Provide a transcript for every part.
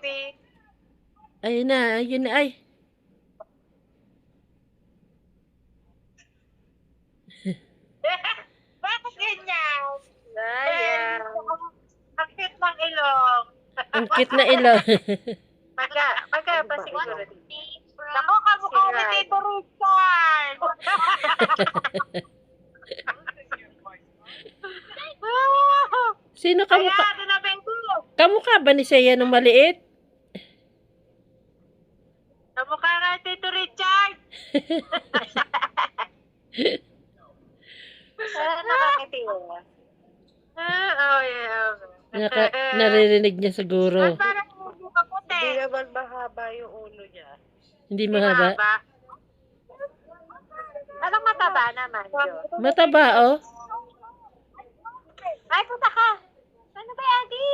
coffee. Ayun na, ay. Bakit ganyan? Sayang. Ang cute ng ilong. Ang cute na ilo. Magka pa siguro. Ako, kamukha ni Tito Richard. Sino Kaya, kamukha? tinabing ko. Kamukha ba ni Seiya nung maliit? Kamukha nga Tito Richard. Nakakiti yun. Oh, yeah. Naririnig niya siguro. Parang hindi kaputi. Hindi naman mahaba yung ulo niya. Hindi mahaba. Anong mataba naman yun? Mataba, oh. Ay, punta ka! Ano ba yan, Adi?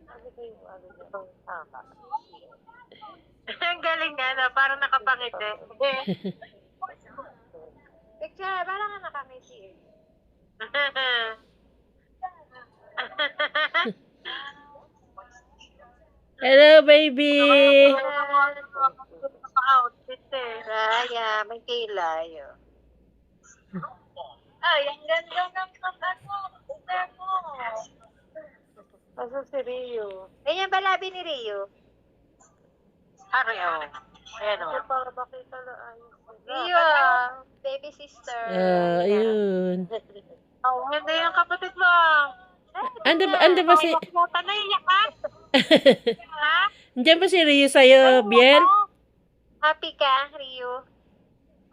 Ano ba yung ano niya? Tama. Ang galing nga na, parang nakapangiti. Picture, parang nga nakangiti eh. Hello, baby. Outfit eh. Raya, may kilay. Ay, ang ganda ng ugat mo. Kaso si Rio. Ganyan ba labi ni Rio? Hari, oh. Ayan, oh. Para makita na ayos. Rio, baby sister. Ayun. Oh, hindi yung kapatid mo. Ando ba si... Puta na iyak ka? Ha? Andiyan ba si Rio sa'yo, Biel? Happy ka, Rio?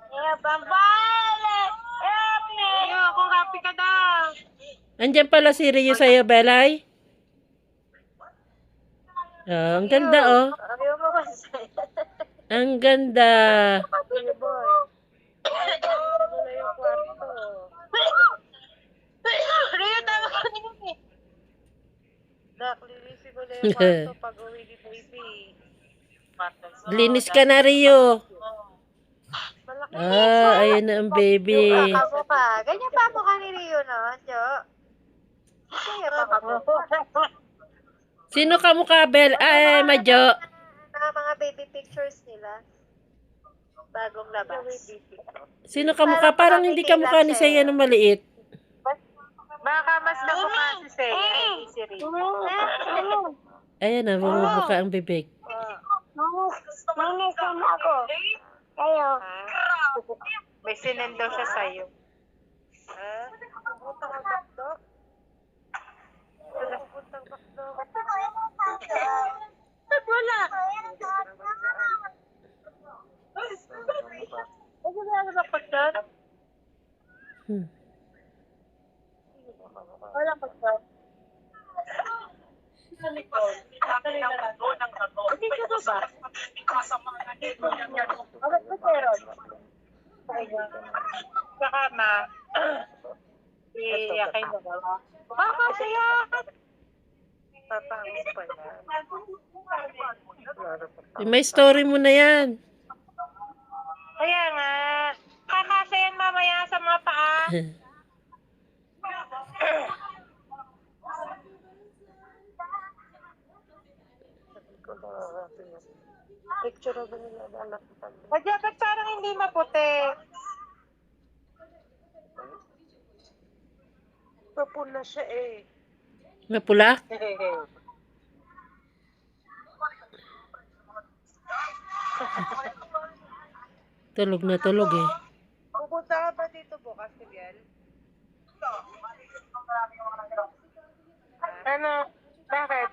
Yeah, bambale! Happy! Rio, kung happy ka daw. Andiyan pala si Rio sa'yo, Belay? Oh, ang ganda, oh. Ayaw mo masaya. Ang ganda. Rio boy. Linisin mo na yung kwarto. Rio, tama ka niyo eh. Dak, linisin mo na yung kwarto pag uwi ni baby. Linis ka na, Rio. Malaki. Ayun na ang baby. Kamukha. Ganyan pa mukha ni Rio, no? Jo? Kaya pa kamukha. Sino kamukha, Bel? Ay, Madjo. Mga baby pictures nila. Bagong labas. Sino kamukha? Parang hindi kamukha ni Seiya nung maliit. Baka mas kamukha si Seiya, hindi si Rio. Ayan na, bumubuka ang bibig. May sama ako. Kayo. May sinend daw siya sa'yo. Ha? Pupunta kang bakdo? Pupuntang bakdo. Wala. Ano ba ang pagkat? Walang pagkat. Hindi ka ba? Bakit ba meron? Saka na. Iyakin mo ba? Baka siya. Papangis pa yan. May story mo na yan. Kaya nga. Kakasya yan mamaya sa mga paa. Picture na ba nila na anak ko? Kaya ba't parang hindi maputi? Papula siya eh. Mapula? Tulog na tulog eh. Pupunta ka ba dito bukas, Miguel? Ano? Bakit?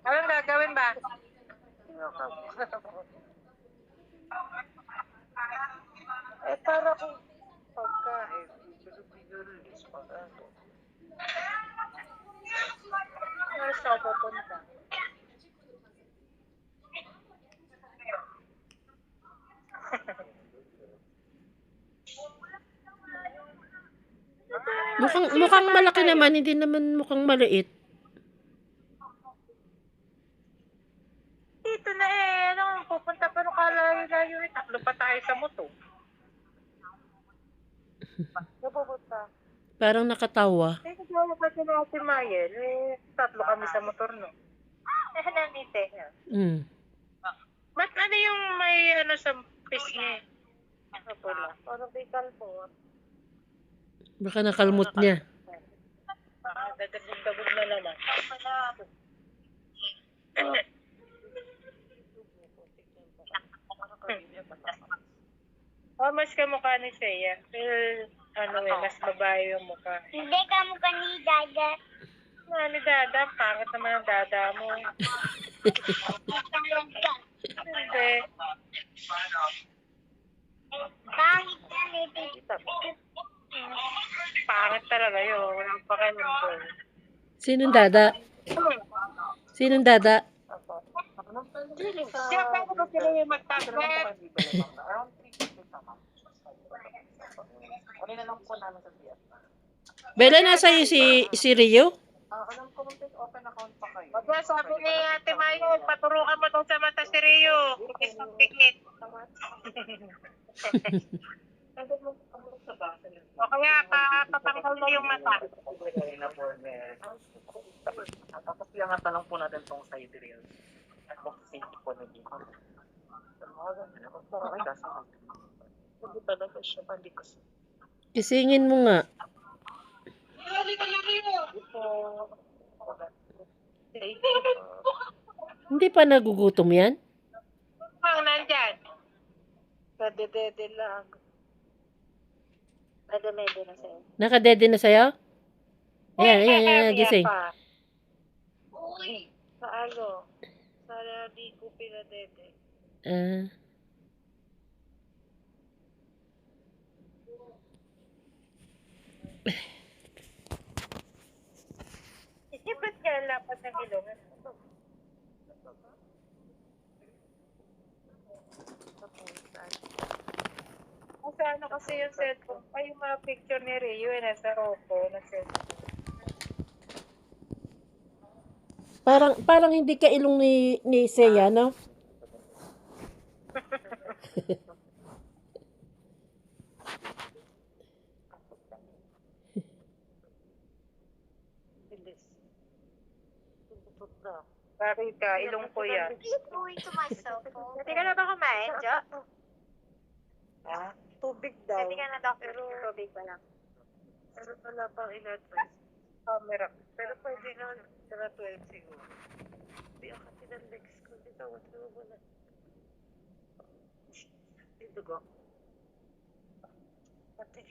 Anong gagawin ba? Eh, para kung pagkain, binubinurilis pag ano. Ano siya pupunta? Mukhang malaki naman, hindi naman mukhang maliit. Dito na eh. Ano, pupunta pa nung kalayo-layo eh. Tatlo pa tayo sa moto. Napupunta. Parang nakatawa. Eh, kasama pa si Ate Mayel. Eh, tatlo kami sa motor, no? Nanite. Mm. Ba't ano yung may ano sa face niya? Ano pula? Parang may kalpo. Baka nakalmot niya. Dadagog-dagog na naman. Oh, mas kamukha ni Seiya. Pero, ano eh, mas babae yung mukha. Hindi ka mukha ni Dada. Ano ni Dada? Pangit naman ang Dada mo. Hindi. Pangit na ni Tita. Pangit talaga yun. Walang pakialam doon. Sinong dada? Sinong dada? Siya, paano ba sila yung magtagbet? Bella, nasa iyo si Rio? Pag sabi ni Ate Mayo, paturukan mo daw sa mata si Rio. Pikit ng pikit. O kaya, patanggal mo yung mata. Tapos yung tanong po natin tong side rail. Ako kasi po na dito. Hindi talaga siya palikas. Isingin mo nga. Hindi pa nagugutom yan? Ang nandyan. Kadedede lang. Kademede na sa'yo. Nakadede na sa'yo? Ayan, gising. Sa ano? Sa di ko pinadede. Ah, Eh, ba't kaya lapat ng ilong? Kasi ano kasi yung cellphone, ay yung mga picture ni Rio, nasa Oppo, na cellphone. parang hindi ka ilong ni Seiya, no? Bakit ka? Ilong ko yan. Going to my cell phone. Hindi ka na ba kumain, Jo? Ha? Tubig daw. Hindi ka na doctor, tubig pa lang. Pero wala pang in-advise. Camera. Pero pwede na, sila 12 siguro. Hindi ako ng legs ko. Dito, wala mo na. Dito ko. Pati.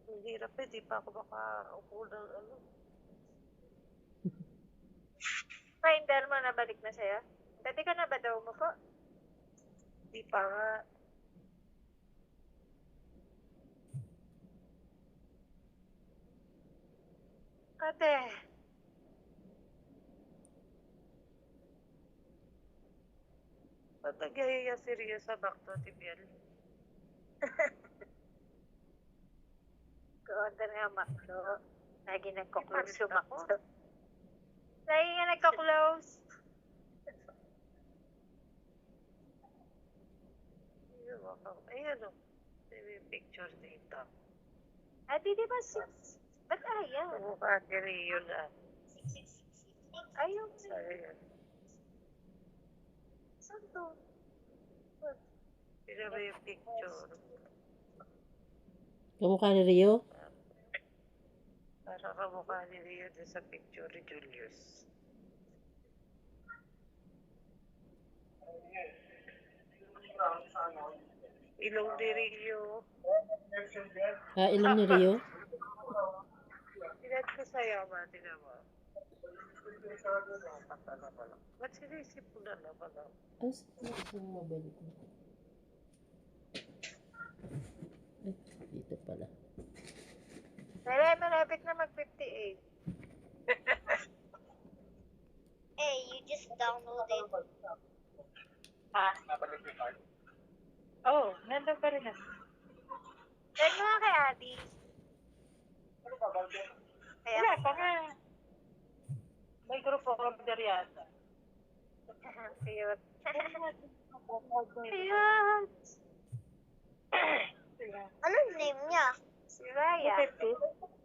Ang hirap eh, di pa ako makaupo ng ano. Finder mo na balik na sa'yo? Pwede ka na ba daw mo po? Di pa nga. Ate. Ba't nagyayaya seryo sa bakto, Tibiel? Order nga makdo. Lagi nagko-close yung makdo. Lagi nga nagko-close. Ayan o. May picture dito. Ate, di ba sis? Ba't ayaw? Mukha ni Rio na. Ayaw. Ayan. Saan to? Sino ba yung picture? Kamukha ni Rio? Para kamukha ni Rio din sa picture ni Julius. Ilong ni Rio. Ilong ni Rio? Tinad ko sa'yo, ma. Tinan mo. Ba't sinisip mo na naman ako? Saan mabalik mo? Dito pala. Malapit na mag-58. Hey, you just downloaded. Ha? Oh, nandun pa rin na. Send mo nga kay Ate. Kaya Wala pa nga. May group order yata. cute. Cute. Cute. Anong name niya? Si Raya.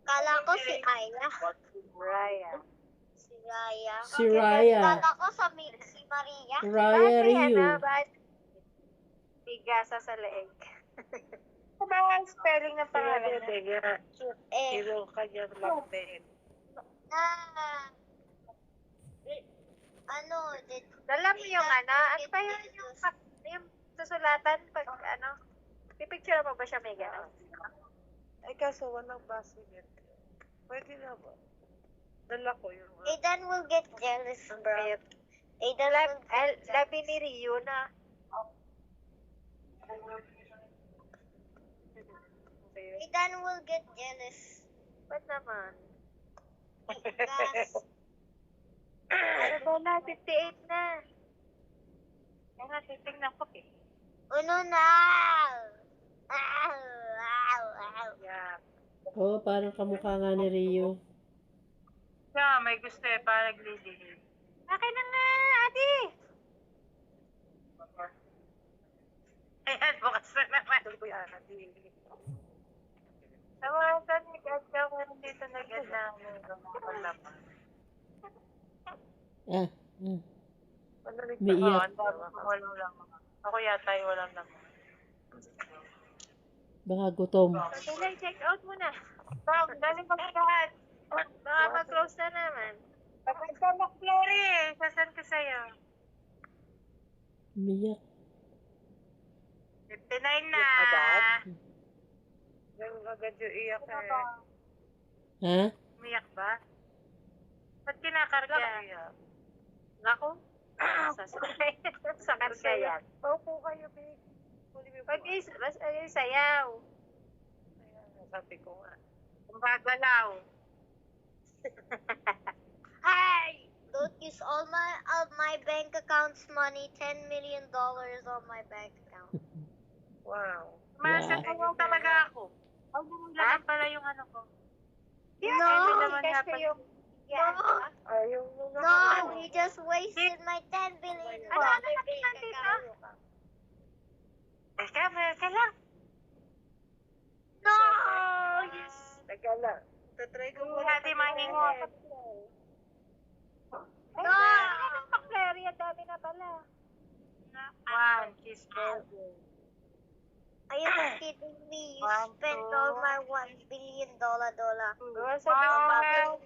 Kala ko si Aya. Raya. Si Raya. Si Raya. Kala ko si Maria. Raya Rio. Bakit? Bigasa sa leeg. Ano ang spelling ng pangalan niya? Eh, Hero kanyang love name. ano, Alam mo yung ano ba yung susulatan pag pipicture mo ba siya may gano'n? Ay kaso walang basket. Pwede na ba? Dala ko yung Aidan will get jealous, bro. Aidan will get labi ni Rio na. Aidan will get jealous. Ba't naman? Gas. Ano ba na? 58 na. Kaya nga, titignan ko eh. Uno na! Ow, ow, ow. Yeah. Oo, parang kamukha nga ni Rio. Yeah, may gusto eh, para naglilihim. Akin na nga, ate! Ayan, bukas na naman. Ito ko yan, ate. Tawagan ni Gadga ko dito na ganda ng palaman. Ah, May iyak. Walang laman. Ako yata yung walang laman. Baka gutom. Okay, check out muna. Bang, dali magkakat. Baka mag-close na naman. Kapag ka mag-Flory eh, sasan ka sa'yo? Umiyak. 59 na. Ganun agad yung iyak eh. Ha? Umiyak ba? Ba't kinakarga? Nako. Sakit ka yan. Paupo kayo, babe. Pag sayaw. Ayan, sabi ko nga. Gumagalaw. Hey! Don't use all my bank account's money. $10 million on my bank account. Wow. Wow. Wow. Talaga ako. Ang naman pala yung ano ko. No, naman nga pala. No, he just wasted my $10 billion on my bank account. Teka lang. No! Yes! Teka lang. Tatry ko muna. Hindi mahingot. No! Clary, ang dami na pala. One cheeseburger. Are you kidding me? You One, spent two. all my $1 billion dollar. Sabi ko,